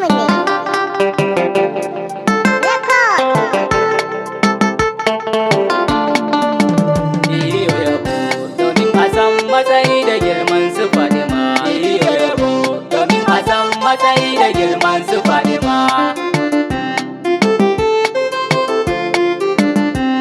namu ne. Record. Iyo yabo domin a san matsayi da girman su Fadima. Iyo yabo domin a san matsayi da girman su Fadima.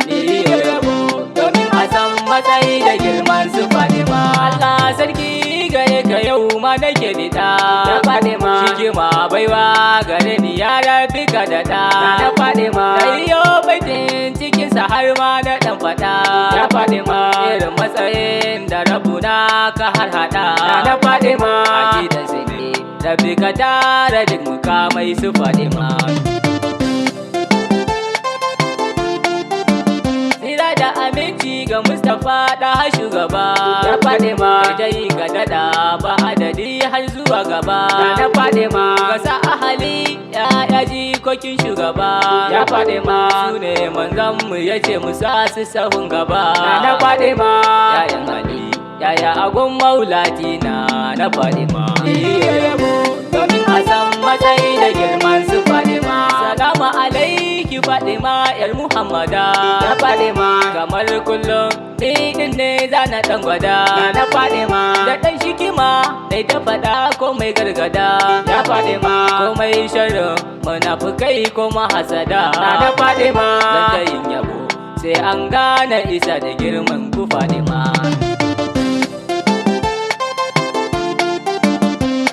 Iyo yabo domin a san matsayi da girman su Fadima. Allah sarki gare ka yau ma nake bida da Fadima. Hikima baiwa gare ni ya rabi ka da da Fadima. Ayyo baitin cikinsa har ma na dan fada ya Fadima. Irin matsayin da rabuna ka har hada da Fadima. A gidan sai rabi ka tara duk mukamai su Fadima. Tsira da aminci ga Mustapha da shugaba ya Fadima. Dai ga dada ba adadi har zuwa gaba da Fadima. Ga sa ahali ya jikokin shugaba ya Fadima. Su ne manzon mu yace mu sa su sahun gaba da Fadima. Yayan Ali yaya agun maulatina na Fadima. Yabo domin a san matsayi da girman su Fadima. Salamu alaiki Fadima yar Muhammada ya Fadima. Kamar kullum ni din ne zana dan gwada na Fadima. Da dan shikima dai ta fada komai gargada ya Fadima. Komai sharrin munafukai ko mahasada na Fadima. Zan ta yin yabo sai an gane isa da girman ku Fadima.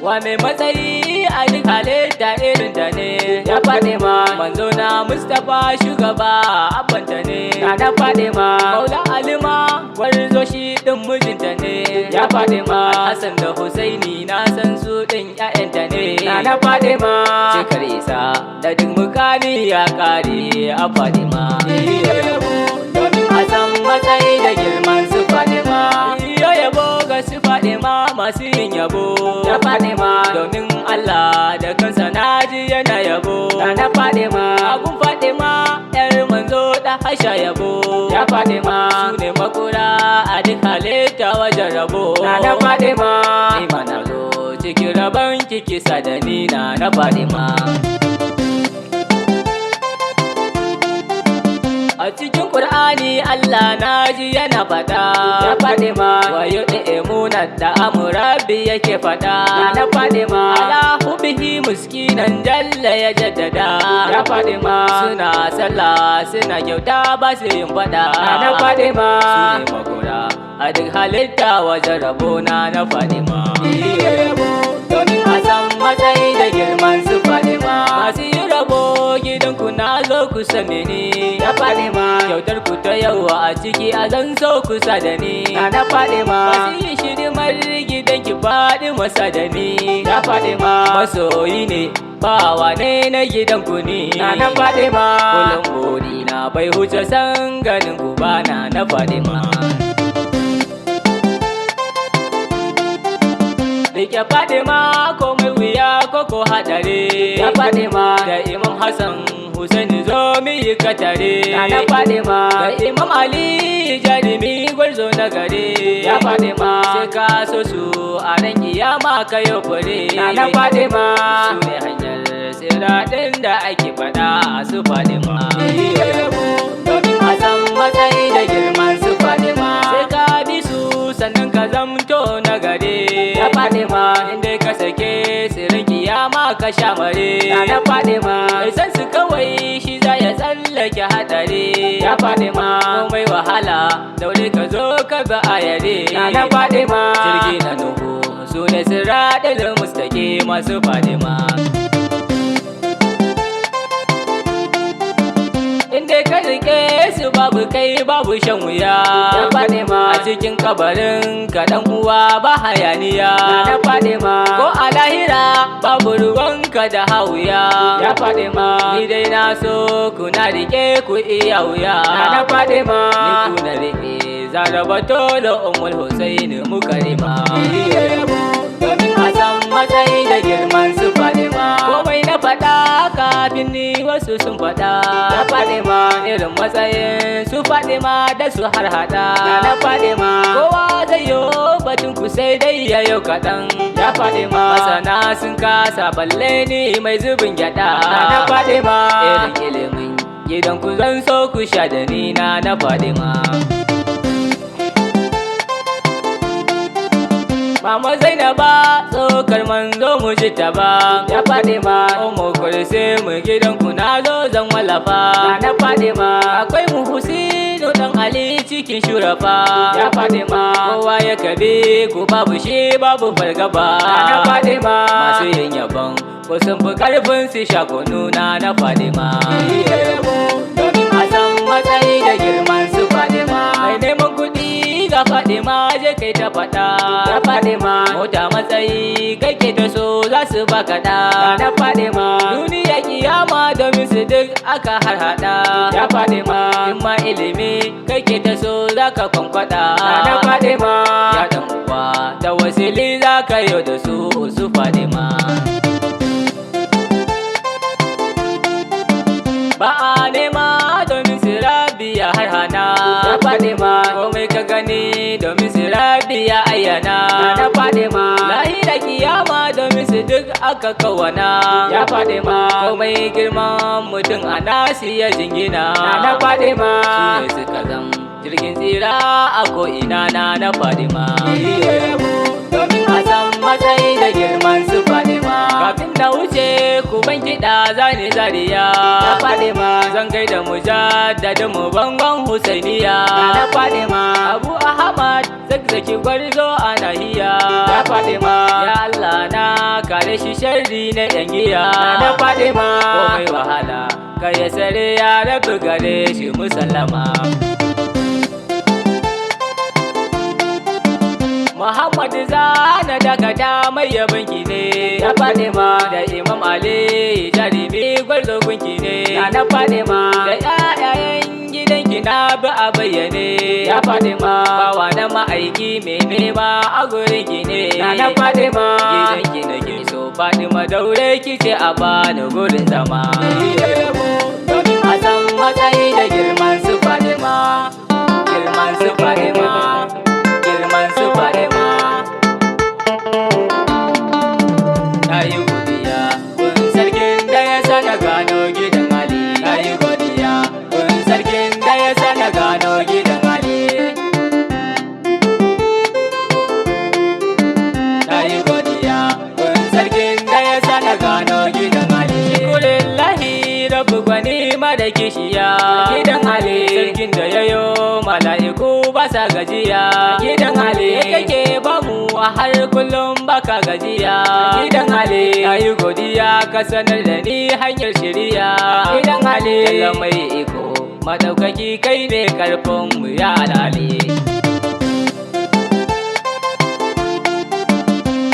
Wa mai matsayi a duk halitta irin ta ne ya Fadima. Manzo na Mustapha shugaba abanta ne na Fadima. Maula Alima gwarzo shi din mijinta ne ya Fadima. Hassan da Husaini na san su din ƴaƴanta ne na Fadima. Cikar isa da duk mukami ya kare a Fadima. Domin a san matsayi da girman su Fadima. Yabo ga su Fadima masu yin yabo ya Fadima. Domin Allah da kansa naji yana yabo na Fadima. Agun Fadima yar manzo da hasha yabo ya Fadima. Su ne makura a duk halitta wajen rabo na Fadima. Ni mana zo cikin rabon kiki sadani na Fadima. A cikin Qur'ani Allah naji yana fada ya Fadima. Wa yud'imuna ta'amu rabbi yake fada na Fadima. Ala hubbihi miskinan jalla ya jaddada ya Fadima. Suna sallah suna kyauta ba su yin fada na Fadima. Su ne makura a duk halitta wajen rabona na Fadima. Yabo domin a san matsayi da girman su Fadima. Masu yi rabo gidanku na zo ku same ni ya Fadima. Kyautar ku ta yawa a ciki a zan so kusa da ni na Fadima. Masu yi shidimar gidanki faɗi masa da ni ya Fadima. Masoyi ne bawa ne na gidanku ni na Fadima. Kullum buri na bai huce san ganin ku bana na Fadima. Rike Fadima komai wuya ko hadari ya Fadima. Da Imam Hassan Husaini zo mi yi katare na Fadima. Da Imam Ali jarumi gwarzo na gare ya Fadima. Sai ka so su a ran kiyama ka yi fure na Fadima. Su ne hanyar siratin da ake fada a su Fadima. Yabo domin a san matsayi da girman su Fadima. Sai ka bi su sannan ka zamto na gare ya Fadima. Inda ka sake sirrin kiyama ka sha mare na Fadima. Mai san su kawai shi za ya tsallake hadari ya Fadima. Komai wahala daure ka zo ka ga ayare na Fadima. Jirgi na Nuhu su ne siratul mustaqim masu Fadima. Inda ka rike su babu kai babu shan wuya ya Fadima. A cikin kabarin ka dan uwa ba hayaniya na Fadima. Ko a lahira babu ruwanka da hauya ya Fadima. Ni dai na so kuna rike ku iya wuya na Fadima. Ni kuna rike Zarabato da Ummul Husaini Mukarrima. Domin a san matsayi da girman su Fadima. Komai na fada kafin ni wasu sun fada na Fadima. Irin matsayin su Fadima da su har hada na Fadima. Kowa zai yo batun ku sai dai ya yau kaɗan. Ya Fatima masana sun kasa balle ni mai zubin gyaɗa. Na Fatima irin ilimin gidan ku zan so ku sha da ni na Fatima. Mama Zainaba tsokar manzo mu ji ta ba. Ya Fatima Ummu Kulsum gidan ku na zo zan wallafa. Na Fatima akwai mu Husinu dan Ali cikin shurafa. Ya Fatima kowa ya kabe ku babu shi babu fargaba. Na Fatima masu yin yabon ko sun fi karfin su sha kunu na Fatima. Domin a san matsayi da girman su Fatima. Mai neman kuɗi ga Fatima je kai ta faɗa. Ya Fatima mota matsayi kake ta so za su baka da. Na Fatima duniya kiyama domin su duk aka harhaɗa. Ya Fatima in ma ilimi kake ta so za ka kwankwada. Na Fatima ya dan uwa da wasili za ka yau da su Fatima. Ba a nema domin sirabi ya harhana. Na Fatima komai ka gani domin sirabi ya ayyana. Na Fatima lahira kiyama domin su duk aka kawana. Ya Fatima komai girman mutum a nasi ya jingina. Na Fatima su ne suka zam jirgin tsira a ko'ina na Fatima. Domin a san matsayi da girman su Fatima. Kafin da wuce ku ban kiɗa zane zariya. Na Fatima zan gaida mujaddadin mu bangon Husainiya. Na Fatima Abu Ahmad zakzaki gwarzo a nahiya. Na Fatima ya Allah na kare shi sharri na yan giya. Na Fatima komai wahala kai ya sare ya rabu gare shi musallama. Muhammad zana daga damar yabanki ne. Na Fatima da Imam Ali jarimi gwarzo gunki ne. Na Fatima da ƴaƴayen gidanki na bi a bayyane. Ya Fatima bawa na ma'aiki mai nema a gurinki ne. Na Fatima gidanki nake so Fatima daure kice a bani gurin zama. Domin a san matsayi da girman su Fatima. Girman su Fatima. Girman su Fatima. Nayi godiya kun sarkin da ya sana gano gidan Ali. Nayi godiya kun sarkin da ya sana gano gidan Ali. Nayi godiya kun sarkin da ya sana gano gidan Ali. Shukurillahi rabbu gwani mada kishiya. Gidan Ali sarkin da yayo mala'iku ba sa gajiya. Gidan Ali kake bamu a har kullum baka gajiya. Gidan Ali nayi godiya ka sanar da ni hanyar shiriya. Gidan Ali Jalla mai iko madaukaki kai ne karfin mu ya alali.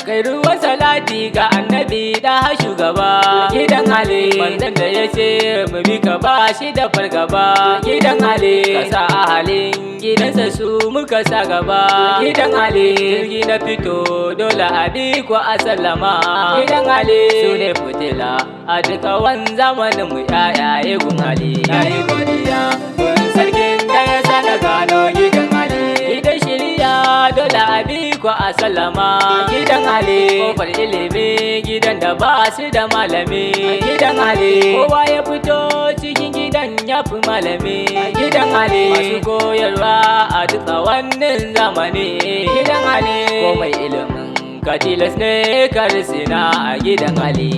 Kai ruwan salati ga annabi da shugaba. Gidan Ali manzon da ya ce mu bi ka ba shi da fargaba. Gidan Ali ka sa halin gidansa su muka sa gaba. Gidan Ali jirgi na fito dole a bi ko a sallama. Gidan Ali su ne fitila a duka wan zamanin mu yayaye gun Ali. Nayi godiya kun sarkin da ya sana gano gidan Ali. Gidan shiriya dole a bi ko a sallama. Gidan Ali kofar ilimi gidan da ba su da malami. Gidan Ali kowa ya fito cikin gidan ya fi malami. Gidan Ali masu koyarwa a duka wannan zamani. Gidan Ali komai ilimin ka tilas ne ka risina a gidan Ali.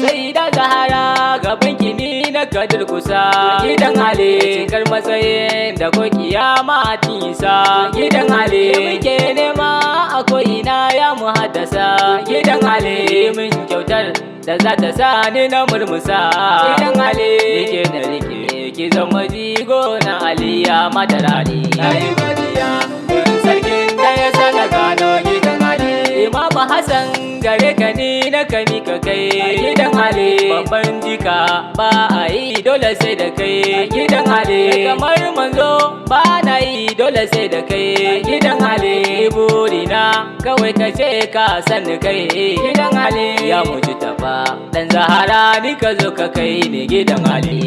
Sai da Zahara gaban kini na ka durkusa. Gidan Ali cikar matsayin da ko kiyama tisa. Gidan Ali muke nema a ko'ina ya mu haddasa. Gidan Ali mun kyautar da za ta sa ni na murmusa. Gidan Ali nike na rike ki zama jigo na Ali ya madarari. Nayi godiya kun sarkin da ya sana gano gidan Ali. Imam Hassan gare ka ni na kami ka kai. Gidan Ali babban jika ba a yi dole sai da kai. Gidan Ali kamar manzo ba na yi dole sai da kai. Gidan Ali burina kawai ka ce ka sani kai. Gidan Ali ya muji tafa dan Zahara ni ka zo ka kai ni gidan Ali.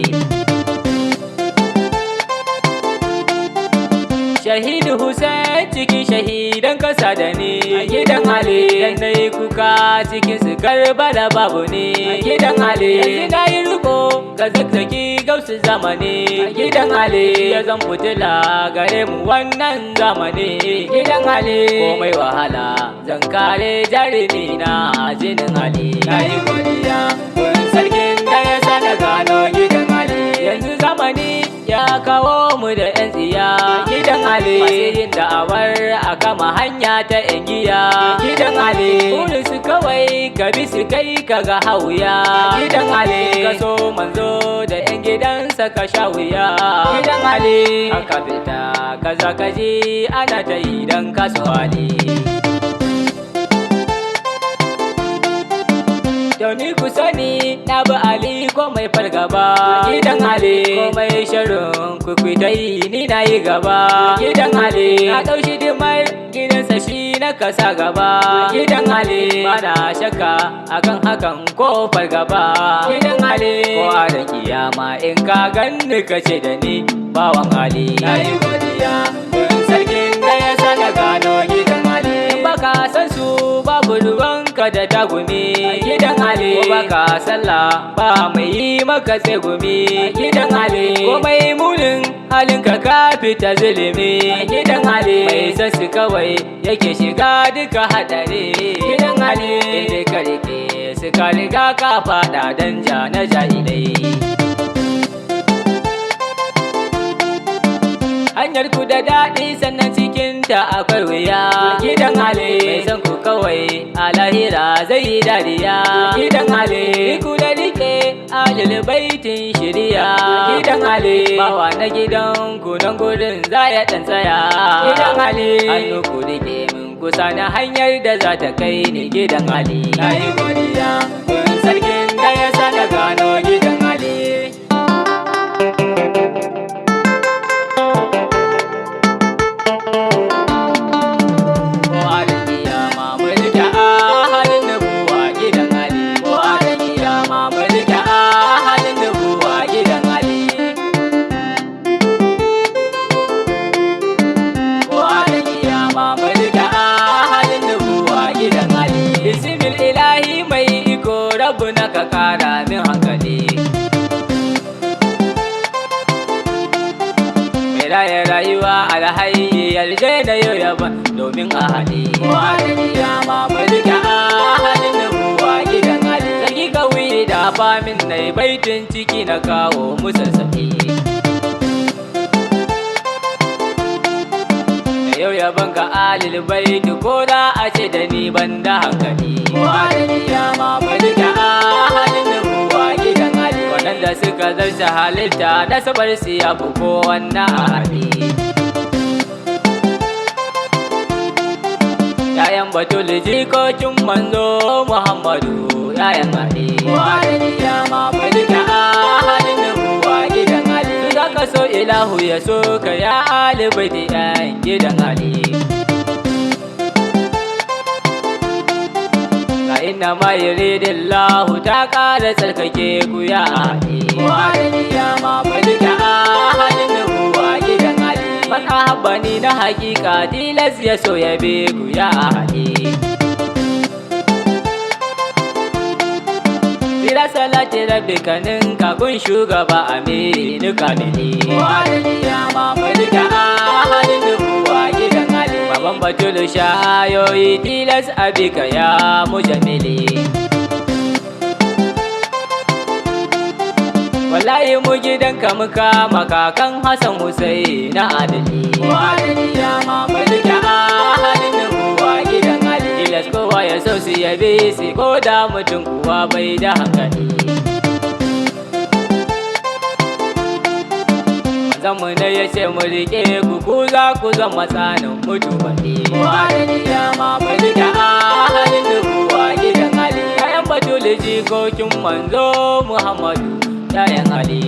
Shahidu Hussein cikin shahidan kasa da ni. A gidan Ali dan nayi kuka cikin su Karbala babu ni. A gidan Ali yanzu nayi riko ga zakzaki gausu zamani. A gidan Ali ya zan fitila gare mu wannan zamani. Gidan Ali komai wahala zan kare jarumi na jinin Ali. Nayi godiya wurin sarkin da ya sana gano gidan Ali. Yanzu zamani ya kawo mu da 'yan tsiya. Gidan Ali masu yin da'awar a kama hanya ta 'yan giya. Gidan Ali burin su kawai ka bi su kai ka ga hauya. Gidan Ali ka so manzo da 'yan gidansa ka sha wuya. Gidan Ali aka fita kaza ka ji ana ta yi don kasuwali. Ni ku sani na bi Ali ko mai fargaba. Gidan Ali ko mai sharin ku ta yi ni na yi gaba. Gidan Ali na ɗau hidimar gidansa shi na kasa gaba. Gidan Ali bana shakka akan hakan ko fargaba. Gidan Ali ko a da kiyama in ka ganni ka ce da ni bawan Ali. Na yi godiya wurin sarkin da ya sana gano gidan Ali. In baka san su babu ruwanka da tagumi. Gidan Ali ko baka sallah ba mai yi maka tsegumi. Gidan Ali ko mai munin halinka ka fita zulumi. Gidan Ali mai san su kawai yake shiga duka hadari. Gidan Ali inda ka rike su ka riga ka fada danja na jahilai. Hanyar ku da daɗi sannan cikinta akwai wuya. Gidan Ali mai san ku kawai a lahira zai yi dariya. Gidan Ali ku da rike alil baitin shiriya. Gidan Ali bawa na gidan ku nan gurin za ya ɗan tsaya. Gidan Ali hannu ku rike min kusa na hanyar da za ta kai ni gidan Ali. Na yi godiya wurin sarkin da ya sana gano gidan Ali. Rabbuna ka kara min hankali. Mai raya rayuwa alhayi yarje da yau yaban domin a hali. Wa'adani ya mamalika a halin nubuwa gidan Ali. Sarki kawai da famin na baitin ciki na kawo musassafi. Da yau yaban ga alil baiti ko da a ce da ni ban da hankali. Wa'adani ya mamalika da suka zarce halitta da sabar su ya fi kowanne a hali. Yayan Batul jikokin manzo Muhammadu yayan Ali. Wa'adani ya mamalika a halin nubuwa gidan Ali. Su zaka so ilahu ya so ka ya Ali baiti yayan gidan Ali. Inna ma yuridillahu ta ƙara tsarkake ku ya Ali. Wa'adani ya mamalika a halin nubuwa gidan Ali. Man ahabbani na hakika tilas ya so ya bi ku ya Ali. Tira salati rabbika ninka kun shugaba Aminu Kamili. Wa'adani ya mamalika a halin nubuwa gidan Ali. Baban Batul shayoyi tilas abika ya mujamili. Wallahi mu gidanka muka makakan Hassan Hussein na adali. Wa'adani ya mamalika a halin nubuwa gidan Ali. Tilas kowa ya so su yabe su ko da mutum kuwa bai da hankali. Zamu ne ya ce mu rike ku za ku zama tsanin mutu bane. Wa'adani ya mamalika a halin nubuwa gidan Ali. Yayan Batul jikokin manzo Muhammadu yayan Ali.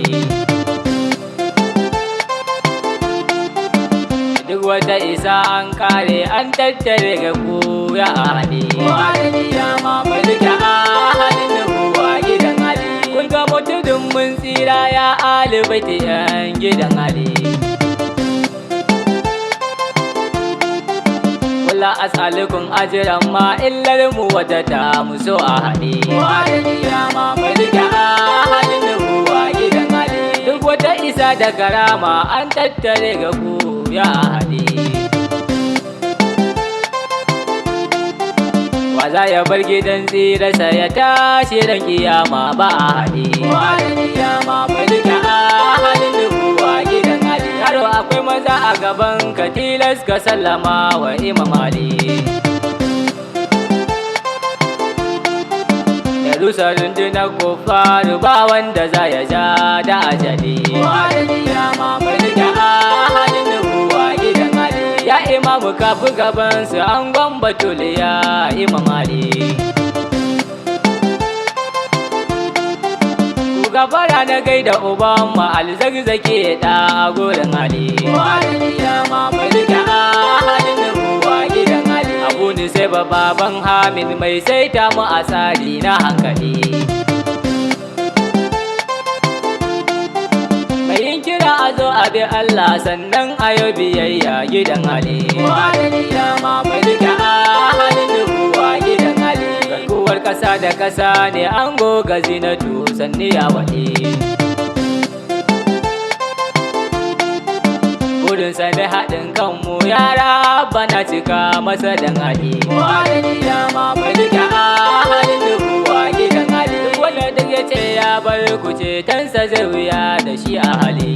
Duk wata isa an kare an tattare ga ku ya Ali. Wa'adani ya mamalika a halin nubuwa gidan Ali. Kun ga mutudin mun tsira ya Ali baiti yan gidan Ali. wala as'alukum ajran ma illar mu wadata mu so a haɗe wadaniya ma mulki ahalin nubuwa gidan Ali duk wata isa da karama an tattare ga ku ya haɗe za ya bar gidan tsirarsa ya tashi ran kiyama ba a haɗe wadaniya ma mulki ahalin nubuwa gidan Ali yaro akwai maza a gaban ka tilas ka sallama wa Imam Ali da rusa rundunar kufaru ba wanda za ya ja da ajali wadaniya ma mulki ahalin nubuwa gidan Ali ya imamu kafi gabansu an gwambatule ya Imam Ali gabara na gaida uban ma alzagzake da gurin Ali wadaniya ma mulki ahalin nubuwa gidan Ali abu ne sai baban Hamid mai saita mu a tsari na hankali yin kira a zo a bi Allah sannan a yau biyayya gidan Ali wadaniya ma mulki ahalin nubuwa gidan Ali garkuwar kasa da kasa ne an goga zinatu sanni ya waɗe burinsa ne haɗin kanmu yara bana cika masa dan Ali wadaniya ma mulki ahalin nubuwa gidan Ali wanda duk ya ce ya bar ku ce tansa zai wuya da shi a hali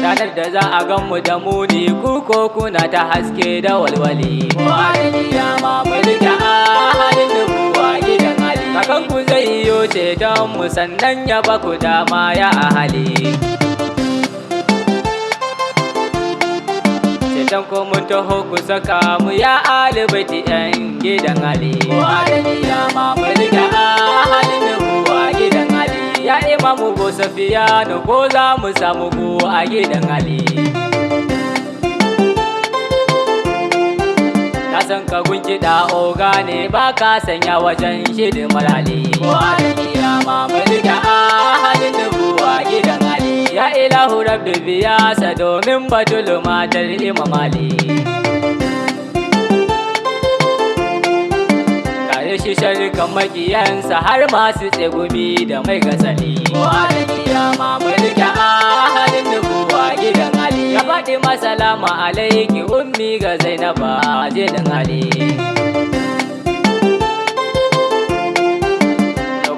ranar da za a gan mu da muni kuko kuna ta haske da walwali wadaniya ma mulki ahalin nubuwa gidan Ali kakan ku zai yiwo ceton mu sannan ya ba ku dama ya ahali ceton ko mun taho ku saka mu ya alibaiti yan gidan Ali wadaniya ma mulki ahalin nubuwa gidan Ali ya imamu go Safiyanu ko za mu samu go a gidan Ali ka san ka gunki da oga ne ba ka sanya wajen hidimar Ali wadaniya ma mulki ahalin nubuwa gidan Ali ya ilahu rabbi biyasa domin batulu matar Imam Ali kare shi sharikan makiyansa har masu tsegumi da mai gasali wadaniya ma mulki ahalin nubuwa gidan Ali ya faɗi masalama alaiki ummi ga Zainaba gidan Ali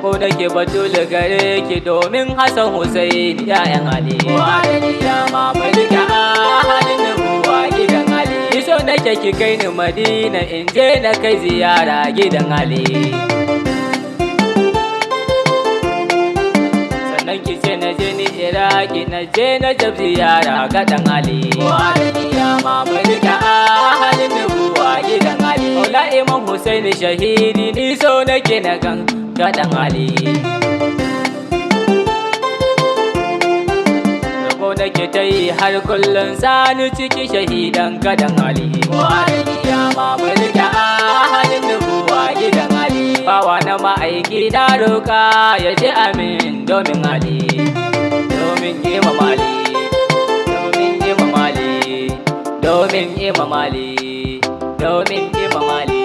ko nake batulu gare ki domin Hassan Hussein yayan Ali wadaniya ma mulki ahalin nubuwa gidan Ali so nake ki kai ni Madina in je na kai ziyara gidan Ali sannan ki ce na je ni Iraki na je na jab ziyara ga dan Ali wadaniya ma mulki ahalin nubuwa gidan Ali Maula Imam Hussein shahidi ni so nake na gan ga dan Ali nake ta yi har kullum sani ciki shahidan gadan Ali wadaniya ma mulki ahalin nubuwa gidan Ali bawa na ma'aiki na roka ya ji amin domin Ali domin Imam Ali domin Imam Ali domin Imam Ali domin Imam Ali